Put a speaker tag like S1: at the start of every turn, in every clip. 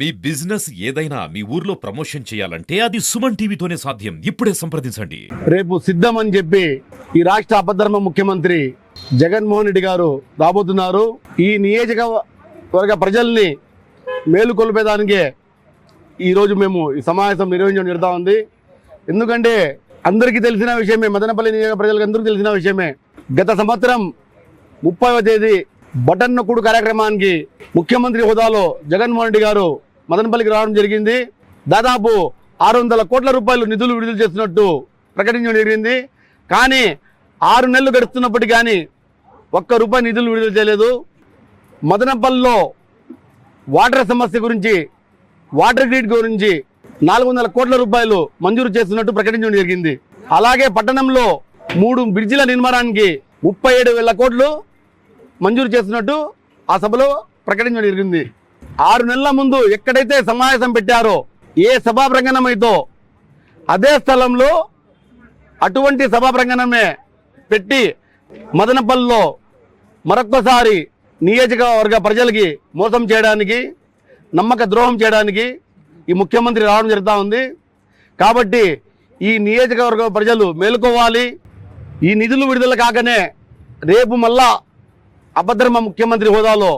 S1: మీ business ఏదైనా మీ ఊర్లో promotion చేయాలంటే అది సుమన్ టీవీతోనే సాధ్యం. ఇప్పుడే సంప్రదించండి.
S2: రేపు సిద్ధం అని చెప్పి ఈ రాష్ట్ర అపధర్మ ముఖ్యమంత్రి జగన్మోహన్ రెడ్డి గారు రాబోతున్నారు. ఈ నియోజకవర్గ ప్రజల్ని మేలుకొల్పేదానికే ఈరోజు మేము ఈ సమావేశం నిర్వహించడం జరుగుతూ ఉంది. ఎందుకంటే అందరికీ తెలిసిన విషయమే, మదనపల్లి నియోజక ప్రజలకు అందరికీ తెలిసిన విషయమే. గత సంవత్సరం 30వ తేదీ బటన్ నొక్కుడు కార్యక్రమానికి ముఖ్యమంత్రి హోదాలో జగన్మోహన్ రెడ్డి గారు మదనపల్లికి రావడం జరిగింది. దాదాపు 600 కోట్ల రూపాయలు నిధులు విడుదల చేస్తున్నట్టు ప్రకటించడం జరిగింది. కానీ 6 నెలలు గడుస్తున్నప్పటికీ కానీ ₹1 నిధులు విడుదల చేయలేదు. మదనపల్లిలో వాటర్ సమస్య గురించి, వాటర్ గ్రిడ్ గురించి 400 కోట్ల రూపాయలు మంజూరు చేస్తున్నట్టు ప్రకటించడం జరిగింది. అలాగే పట్టణంలో 3 బ్రిడ్జిల నిర్మాణానికి 37,000 కోట్లు మంజూరు చేస్తున్నట్టు ఆ సభలో ప్రకటించడం జరిగింది. 6 నెలల ముందు ఎక్కడైతే సమావేశం పెట్టారో, ఏ సభా ప్రాంగణం అయితే అదే స్థలంలో అటువంటి సభా ప్రాంగణమే పెట్టి మదనపల్లిలో మరొక్కసారి నియోజకవర్గ ప్రజలకి మోసం చేయడానికి, నమ్మక ద్రోహం చేయడానికి ఈ ముఖ్యమంత్రి రావడం జరుగుతూ ఉంది. కాబట్టి ఈ నియోజకవర్గ ప్రజలు మేలుకోవాలి. ఈ నిధులు విడుదల కాకనే రేపు మళ్ళా అభద్రమ ముఖ్యమంత్రి హోదాలో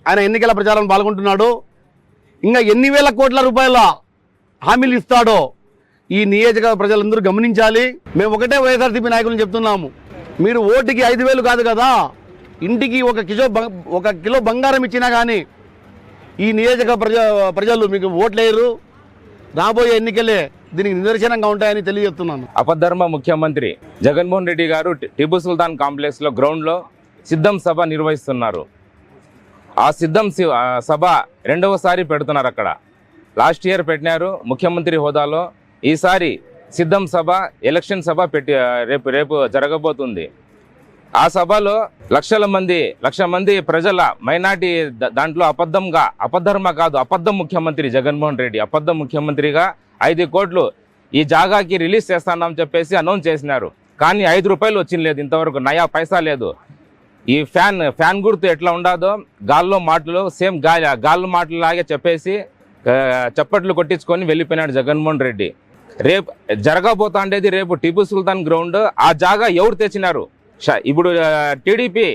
S2: ఆయన ఎన్నికల ప్రచారంలో పాల్గొంటున్నాడు. ఇంకా ఎన్ని వేల కోట్ల రూపాయల హామీలు ఇస్తాడో ఈ నియోజకవర్గ ప్రజలందరూ గమనించాలి. మేము ఒకటే వైఎస్ఆర్సీపీ నాయకులను చెప్తున్నాము, మీరు ఓటుకి 5,000 కాదు కదా, ఇంటికి 1 కిలో బంగారం ఇచ్చినా కానీ ఈ నియోజక ప్రజలు మీకు ఓట్లేరు. రాబోయే ఎన్నికలే దీనికి నిదర్శనంగా ఉంటాయని తెలియజేస్తున్నాను.
S3: అపధర్మ ముఖ్యమంత్రి జగన్మోహన్ రెడ్డి గారు టిపు సుల్తాన్ కాంప్లెక్స్లో గ్రౌండ్లో సిద్ధం సభ నిర్వహిస్తున్నారు. ఆ సిద్ధం సభ 2వసారి పెడుతున్నారు. అక్కడ లాస్ట్ ఇయర్ పెట్టినారు ముఖ్యమంత్రి హోదాలో. ఈసారి సిద్ధం సభ ఎలక్షన్ సభ రేపు జరగబోతుంది. ఆ సభలో లక్ష మంది ప్రజల మైనార్టీ దాంట్లో అపధర్మ కాదు, అబద్ధం ముఖ్యమంత్రి జగన్మోహన్ రెడ్డి అబద్ధం ముఖ్యమంత్రిగా 5 కోట్లు ఈ జాగాకి రిలీజ్ చేస్తానని చెప్పేసి అనౌన్స్ చేసినారు. కానీ ₹5 వచ్చింది లేదు, ఇంతవరకు నయా పైసా లేదు. ఈ ఫ్యాన్ గుర్తు ఎట్లా ఉండదో గాల్లో మాటలు సేమ్ గాల్లో మాటలు లాగే చెప్పేసి చప్పట్లు కొట్టించుకొని వెళ్ళిపోయినాడు జగన్మోహన్ రెడ్డి. రేపు జరగబోతుండేది రేపు టిపు సుల్తాన్ గ్రౌండ్. ఆ జాగా ఎవరు తెచ్చినారు? ఇప్పుడు టీడీపీ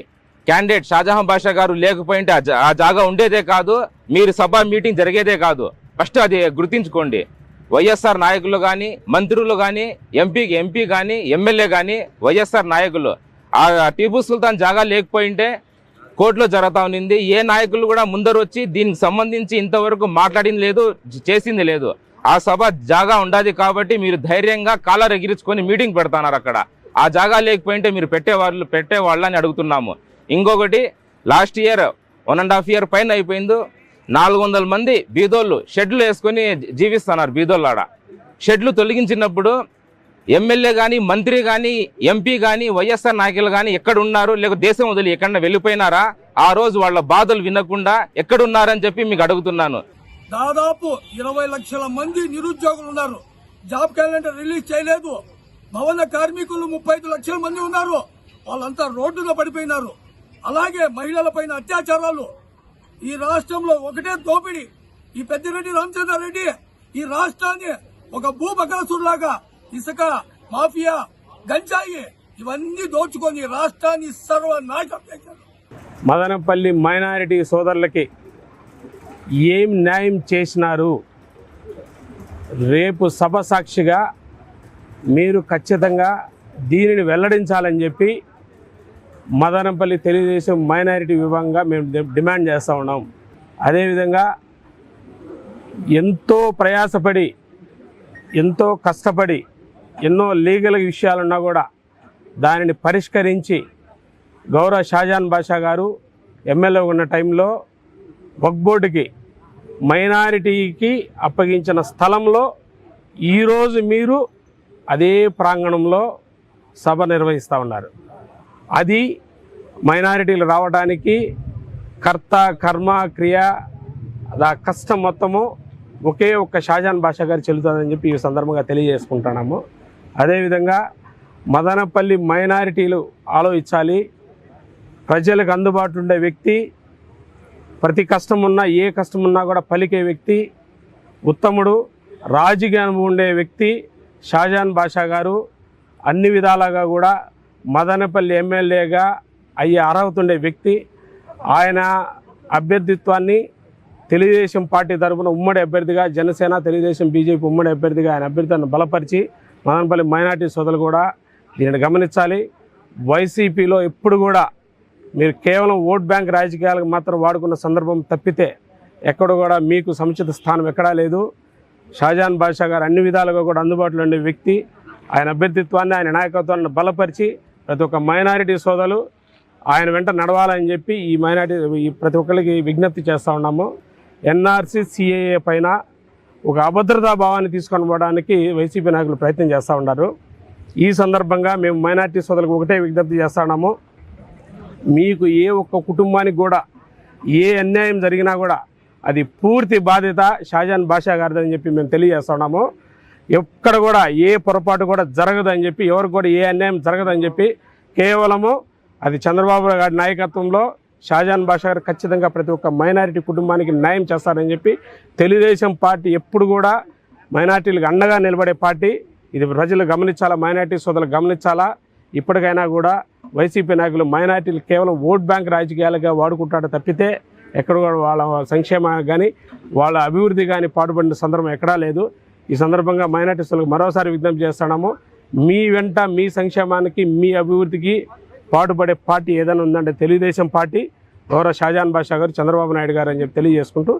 S3: క్యాండిడేట్ షాజహాన్ బాషా గారు లేకపోయింటే ఆ జాగా ఉండేదే కాదు, మీరు సభ మీటింగ్ జరిగేదే కాదు. ఫస్ట్ అది గుర్తించుకోండి. వైఎస్ఆర్ నాయకులు కానీ, మంత్రులు కానీ, ఎంపీ కానీ, ఎమ్మెల్యే కానీ, వైఎస్ఆర్ నాయకులు ఆ టిపు సుల్తాన్ జాగా లేకపోయింటే కోర్టులో జరుగుతూ ఉన్నింది. ఏ నాయకులు కూడా ముందరు వచ్చి దీనికి సంబంధించి ఇంతవరకు మాట్లాడింది లేదు, చేసింది లేదు. ఆ సభ జాగా ఉండాది కాబట్టి మీరు ధైర్యంగా కాలర్ ఎగిరించుకొని మీటింగ్ పెడతాన్నారు. అక్కడ ఆ జాగా లేకపోయింటే మీరు పెట్టేవాళ్ళని అడుగుతున్నాము. ఇంకొకటి, లాస్ట్ ఇయర్ 1.5 ఇయర్ పైన అయిపోయింది, 400 మంది బీదోళ్ళు షెడ్లు వేసుకొని జీవిస్తున్నారు. బీదోళ్ళు ఆడ షెడ్లు తొలగించినప్పుడు ఎమ్మెల్యే కానీ, మంత్రి కానీ, ఎంపీ కానీ, వైఎస్ఆర్ నాయకులు కానీ ఎక్కడ ఉన్నారు? లేక దేశం వదిలి ఎక్కడన్నా వెళ్ళిపోయినారా? ఆ రోజు వాళ్ళ బాధలు వినకుండా ఎక్కడున్నారని చెప్పి మీకు అడుగుతున్నాను.
S4: దాదాపు 20 లక్షల మంది నిరుద్యోగులు ఉన్నారు. జాబ్ క్యాలెండర్ రిలీజ్ చేయలేదు. భవన కార్మికులు 35 లక్షల మంది ఉన్నారు. వాళ్ళంతా రోడ్డున పడిపోయినారు. అలాగే మహిళలపైన అత్యాచారాలు. ఈ రాష్ట్రంలో ఒకటే దోపిడీ. ఈ పెద్దిరెడ్డి రామచంద్రారెడ్డి ఈ రాష్ట్రాన్ని ఒక భూబకాసురులాగా ఇసుక మాఫియా, గంజాయి ఇవన్నీ దోచుకొని రాష్ట్రాన్ని సర్వనాశనం చేశారు.
S5: మదనపల్లి మైనారిటీ సోదరులకి ఏం న్యాయం చేసినారు? రేపు సభ సాక్షిగా మీరు ఖచ్చితంగా దీనిని వెల్లడించాలని చెప్పి మదనపల్లి తెలుగుదేశం మైనారిటీ విభాగంగా మేము డిమాండ్ చేస్తూ ఉన్నాం. అదేవిధంగా ఎంతో ప్రయాసపడి, ఎంతో కష్టపడి, ఎన్నో లీగల్ విషయాలున్నా కూడా దానిని పరిష్కరించి గౌరవ షాజహాన్ బాషా గారు ఎమ్మెల్యే ఉన్న టైంలో వక్ఫ్ బోర్డుకి మైనారిటీకి అప్పగించిన స్థలంలో ఈరోజు మీరు అదే ప్రాంగణంలో సభ నిర్వహిస్తూ ఉన్నారు. అది మైనారిటీలు రావడానికి కర్త, కర్మ, క్రియ, ఆ కష్టం మొత్తము ఒకే ఒక్క షాజహాన్ బాషా గారు చెల్లుతుందని చెప్పి ఈ సందర్భంగా తెలియజేసుకుంటున్నాము. అదేవిధంగా మదనపల్లి మైనారిటీలు ఆలోచించాలి. ప్రజలకు అందుబాటులో ఉండే వ్యక్తి ప్రతి కష్టం ఉన్నా ఏ కష్టం ఉన్నా కూడా పలికే వ్యక్తి, ఉత్తముడు, రాజకీయం ఉండే వ్యక్తి షాజాన్ బాషా గారు. అన్ని విధాలుగా కూడా మదనపల్లి ఎమ్మెల్యేగా అయ్యే అర్హత ఉండే వ్యక్తి. ఆయన అభ్యర్థిత్వాన్ని తెలుగుదేశం పార్టీ తరఫున ఉమ్మడి అభ్యర్థిగా, జనసేన, తెలుగుదేశం, బీజేపీ ఉమ్మడి అభ్యర్థిగా ఆయన అభ్యర్థిని బలపరిచి మదనపల్లి మైనార్టీ సోదరులు కూడా దీనిని గమనించాలి. వైసీపీలో ఎప్పుడు కూడా మీరు కేవలం ఓట్ బ్యాంక్ రాజకీయాలకు మాత్రం వాడుకున్న సందర్భం తప్పితే ఎక్కడ కూడా మీకు సముచిత స్థానం ఎక్కడా లేదు. షాజాన్ బాషా గారు అన్ని విధాలుగా కూడా అందుబాటులో ఉండే వ్యక్తి. ఆయన అభ్యర్థిత్వాన్ని, ఆయన నాయకత్వాన్ని బలపరిచి ప్రతి ఒక్క మైనారిటీ సోదరులు ఆయన వెంట నడవాలని చెప్పి ఈ ప్రతి ఒక్కరికి విజ్ఞప్తి చేస్తూ ఉన్నాము. ఎన్ఆర్సీ, సిఏఏ పైన ఒక అభద్రతా భావాన్ని తీసుకొని పోవడానికి వైసీపీ నాయకులు ప్రయత్నం చేస్తూ ఉన్నారు. ఈ సందర్భంగా మేము మైనార్టీ సోదరులకు ఒకటే విజ్ఞప్తి చేస్తూ ఉన్నాము. మీకు ఏ ఒక్క కుటుంబానికి కూడా ఏ అన్యాయం జరిగినా కూడా అది పూర్తి బాధ్యత షాజాన్ బాషా గారిదని చెప్పి మేము తెలియజేస్తున్నాము. ఎక్కడ కూడా ఏ పొరపాటు కూడా జరగదని చెప్పి, ఎవరికి కూడా ఏ అన్యాయం జరగదని చెప్పి, కేవలము అది చంద్రబాబు గారి నాయకత్వంలో షాజాన్ బాషా గారు ఖచ్చితంగా ప్రతి ఒక్క మైనారిటీ కుటుంబానికి న్యాయం చేస్తారని చెప్పి తెలుగుదేశం పార్టీ ఎప్పుడు కూడా మైనారిటీలకు అండగా నిలబడే పార్టీ. ఇది ప్రజలు గమనించాలా, మైనారిటీ సోదరులు గమనించాలా. ఇప్పటికైనా కూడా వైసీపీ నాయకులు మైనారిటీలు కేవలం ఓట్ బ్యాంక్ రాజకీయాలుగా వాడుకుంటాడు తప్పితే ఎక్కడ కూడా వాళ్ళ సంక్షేమానికి కానీ వాళ్ళ అభివృద్ధి కానీ పాటుపడిన సందర్భం ఎక్కడా లేదు. ఈ సందర్భంగా మైనారిటీ సోదరులకు మరోసారి విజ్ఞప్తి చేస్తున్నాము. మీ వెంట మీ సంక్షేమానికి, మీ అభివృద్ధికి పాటుపడే పార్టీ ఏదైనా ఉందంటే తెలుగుదేశం పార్టీ, గౌరవ షాజాన్ బాషా గారు, చంద్రబాబు నాయుడు గారు అని చెప్పి తెలియజేసుకుంటూ